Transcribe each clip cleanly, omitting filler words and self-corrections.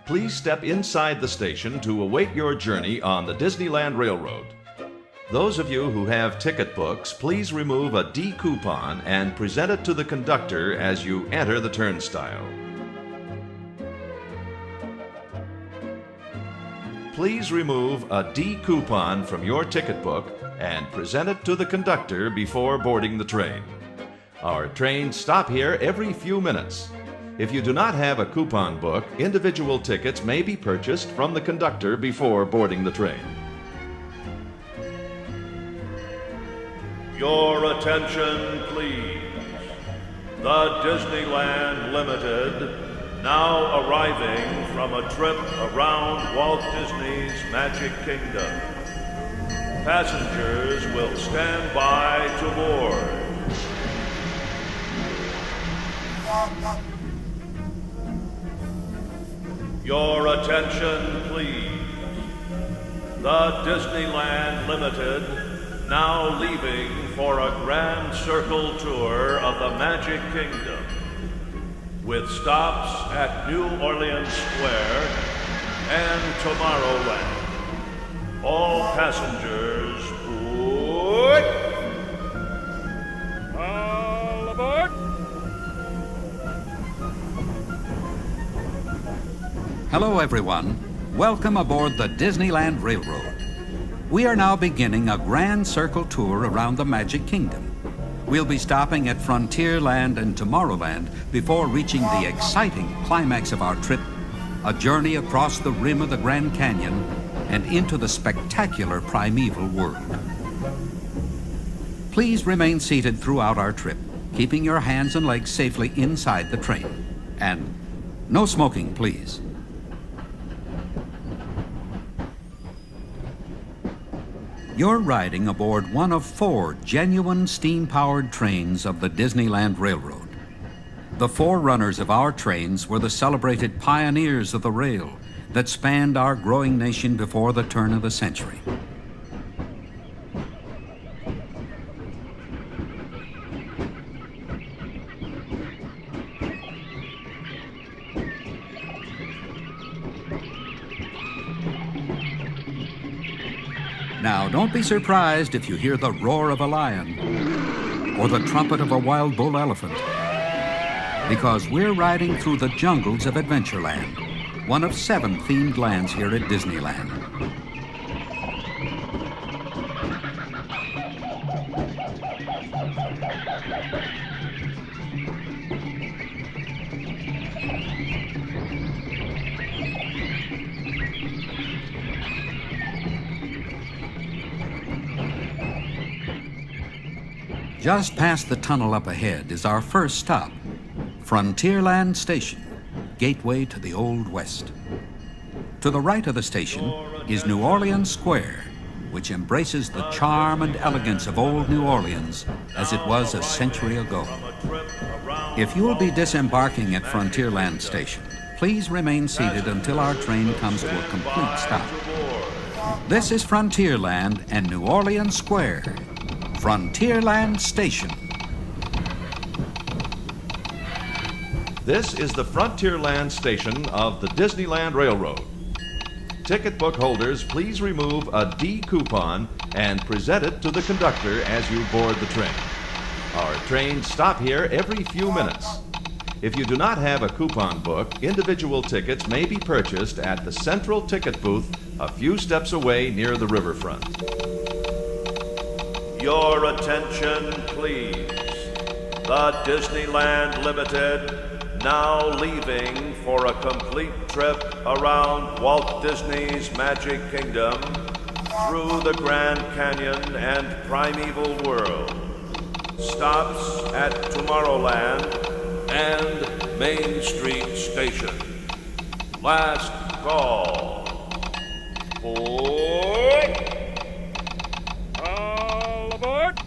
please step inside the station to await your journey on the Disneyland Railroad. Those of you who have ticket books, please remove a D coupon and present it to the conductor as you enter the turnstile. Please remove a D coupon from your ticket book and present it to the conductor before boarding the train. Our trains stop here every few minutes. If you do not have a coupon book, individual tickets may be purchased from the conductor before boarding the train. Your attention, please. The Disneyland Limited, now arriving from a trip around Walt Disney's Magic Kingdom. Passengers will stand by to board. Your attention, please. The Disneyland Limited, now leaving for a grand circle tour of the Magic Kingdom, with stops at New Orleans Square and Tomorrowland. All passengers board. All aboard. Hello, everyone. Welcome aboard the Disneyland Railroad. We are now beginning a grand circle tour around the Magic Kingdom. We'll be stopping at Frontierland and Tomorrowland before reaching the exciting climax of our trip, a journey across the rim of the Grand Canyon and into the spectacular primeval world. Please remain seated throughout our trip, keeping your hands and legs safely inside the train. And no smoking, please. You're riding aboard one of 4 genuine steam-powered trains of the Disneyland Railroad. The forerunners of our trains were the celebrated pioneers of the rail that spanned our growing nation before the turn of the century. Now, don't be surprised if you hear the roar of a lion or the trumpet of a wild bull elephant, because we're riding through the jungles of Adventureland, one of 7 themed lands here at Disneyland. Just past the tunnel up ahead is our first stop, Frontierland Station, gateway to the Old West. To the right of the station is New Orleans Square, which embraces the charm and elegance of old New Orleans as it was a century ago. If you will be disembarking at Frontierland Station, please remain seated until our train comes to a complete stop. This is Frontierland and New Orleans Square, Frontierland Station. This is the Frontierland Station of the Disneyland Railroad. Ticket book holders, please remove a D coupon and present it to the conductor as you board the train. Our trains stop here every few minutes. If you do not have a coupon book, individual tickets may be purchased at the central ticket booth a few steps away near the riverfront. Your attention, please. The Disneyland Limited, now leaving for a complete trip around Walt Disney's Magic Kingdom through the Grand Canyon and primeval world. Stops at Tomorrowland and Main Street Station. Last call. Board. All aboard.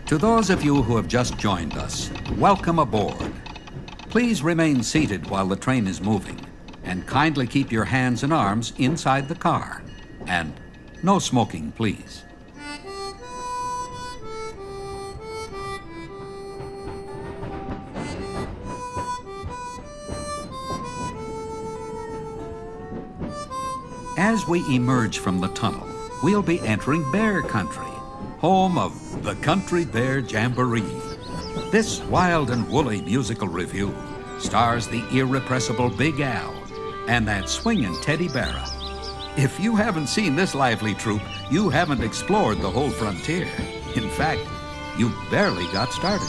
To those of you who have just joined us, welcome aboard. Please remain seated while the train is moving, and kindly keep your hands and arms inside the car. And no smoking, please. As we emerge from the tunnel, we'll be entering Bear Country, home of the Country Bear Jamboree. This wild and woolly musical revue stars the irrepressible Big Al and that swinging Teddy Bear. If you haven't seen this lively troupe, you haven't explored the whole frontier. In fact, you barely got started.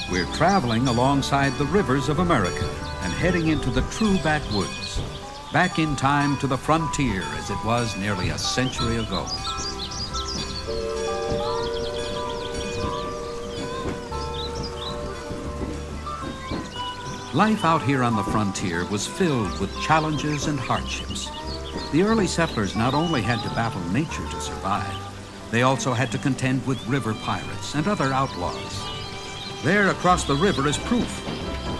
We're traveling alongside the rivers of America and heading into the true backwoods, back in time to the frontier as it was nearly a century ago. Life out here on the frontier was filled with challenges and hardships. The early settlers not only had to battle nature to survive, they also had to contend with river pirates and other outlaws. There across the river is proof.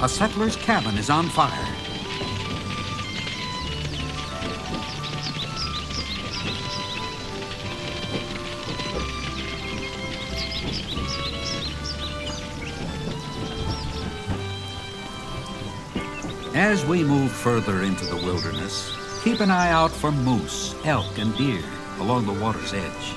A settler's cabin is on fire. As we move further into the wilderness, keep an eye out for moose, elk, and deer along the water's edge.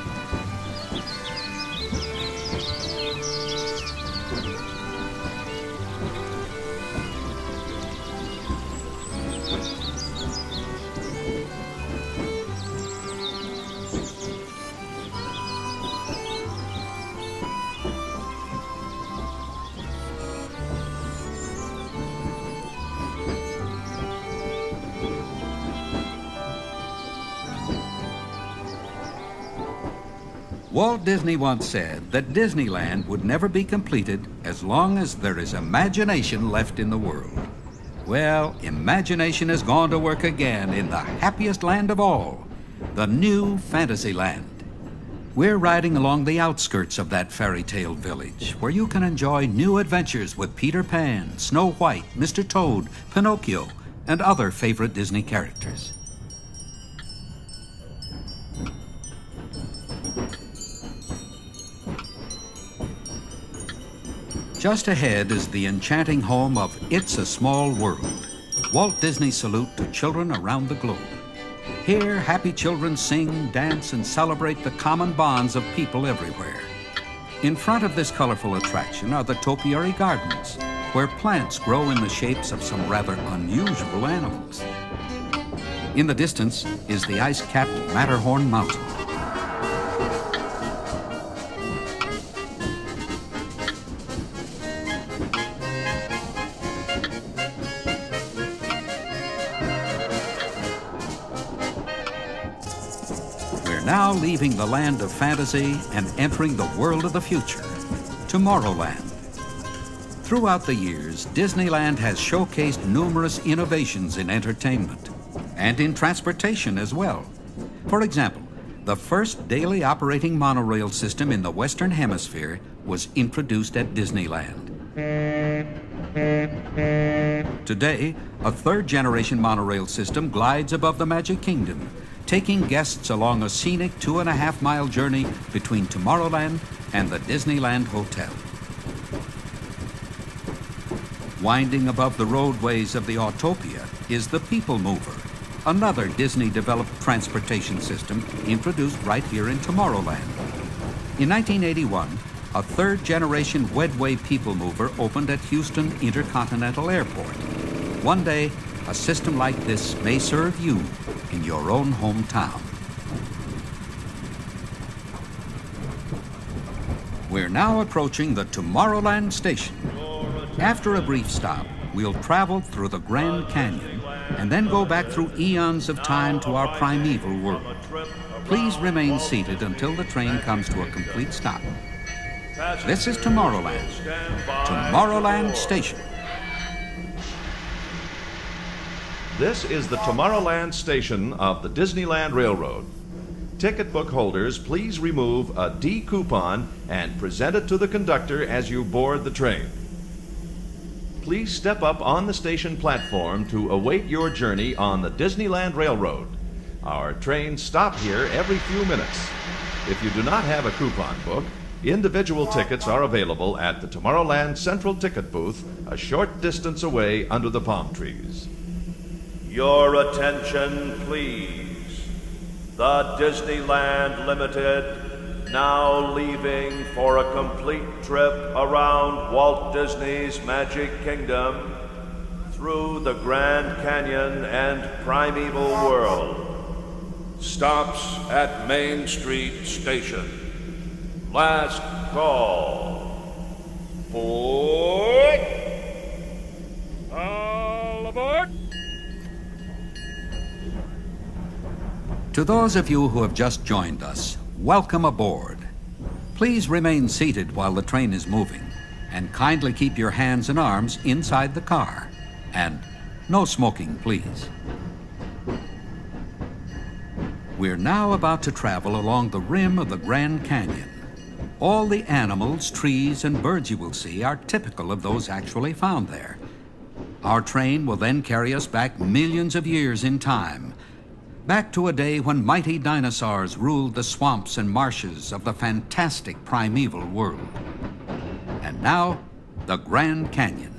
Walt Disney once said that Disneyland would never be completed as long as there is imagination left in the world. Well, imagination has gone to work again in the happiest land of all, the new Fantasyland. We're riding along the outskirts of that fairy tale village, where you can enjoy new adventures with Peter Pan, Snow White, Mr. Toad, Pinocchio, and other favorite Disney characters. Just ahead is the enchanting home of It's a Small World, Walt Disney's salute to children around the globe. Here, happy children sing, dance, and celebrate the common bonds of people everywhere. In front of this colorful attraction are the topiary gardens, where plants grow in the shapes of some rather unusual animals. In the distance is the ice-capped Matterhorn Mountain. Now leaving the land of fantasy and entering the world of the future, Tomorrowland. Throughout the years, Disneyland has showcased numerous innovations in entertainment and in transportation as well. For example, the first daily operating monorail system in the Western Hemisphere was introduced at Disneyland. Today, a third-generation monorail system glides above the Magic Kingdom, taking guests along a scenic 2.5-mile journey between Tomorrowland and the Disneyland Hotel. Winding above the roadways of the Autopia is the People Mover, another Disney-developed transportation system introduced right here in Tomorrowland. In 1981, a third-generation Wedway People Mover opened at Houston Intercontinental Airport. One day, a system like this may serve you in your own hometown. We're now approaching the Tomorrowland station. After a brief stop, we'll travel through the Grand Canyon and then go back through eons of time to our primeval world. Please remain seated until the train comes to a complete stop. This is Tomorrowland, Tomorrowland Station. This is the Tomorrowland station of the Disneyland Railroad. Ticket book holders, please remove a D coupon and present it to the conductor as you board the train. Please step up on the station platform to await your journey on the Disneyland Railroad. Our trains stop here every few minutes. If you do not have a coupon book, individual tickets are available at the Tomorrowland Central Ticket booth a short distance away under the palm trees. Your attention, please. The Disneyland Limited, now leaving for a complete trip around Walt Disney's Magic Kingdom through the Grand Canyon and primeval world. Stops at Main Street Station. Last call. Port. All aboard. To those of you who have just joined us, welcome aboard. Please remain seated while the train is moving, and kindly keep your hands and arms inside the car. And no smoking, please. We're now about to travel along the rim of the Grand Canyon. All the animals, trees, and birds you will see are typical of those actually found there. Our train will then carry us back millions of years in time, back to a day when mighty dinosaurs ruled the swamps and marshes of the fantastic primeval world. And now, the Grand Canyon.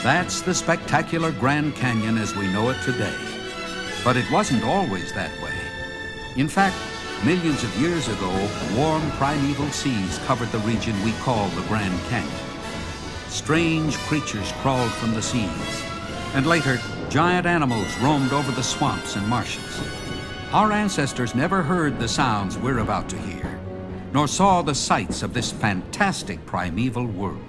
That's the spectacular Grand Canyon as we know it today. But it wasn't always that way. In fact, millions of years ago, warm primeval seas covered the region we call the Grand Canyon. Strange creatures crawled from the seas, and later, giant animals roamed over the swamps and marshes. Our ancestors never heard the sounds we're about to hear, nor saw the sights of this fantastic primeval world.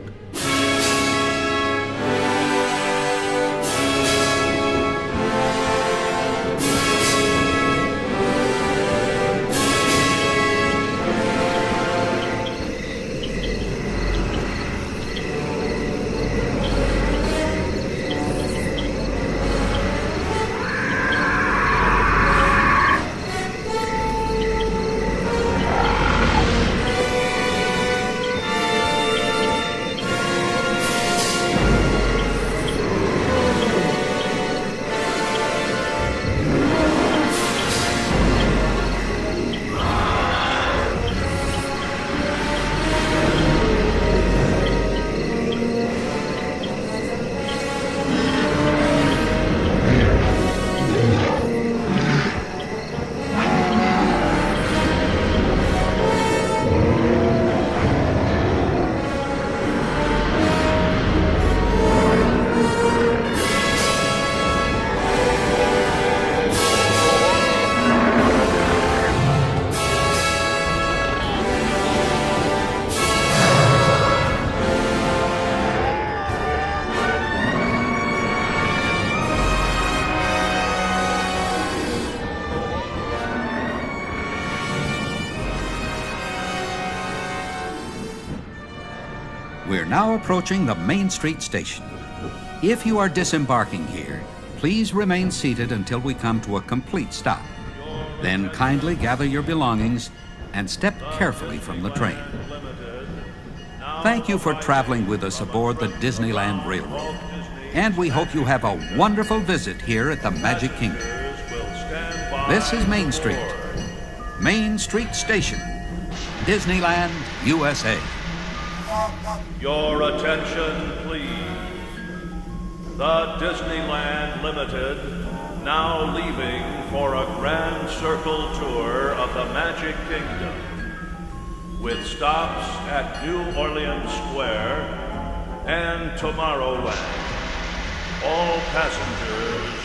now approaching the Main Street station. If you are disembarking here, please remain seated until we come to a complete stop. Then kindly gather your belongings and step carefully from the train. Thank you for traveling with us aboard the Disneyland Railroad, and we hope you have a wonderful visit here at the Magic Kingdom. This is Main Street, Main Street Station, Disneyland, USA. Your attention, please. The Disneyland Limited now leaving for a grand circle tour of the Magic Kingdom, with stops at New Orleans Square and Tomorrowland. All passengers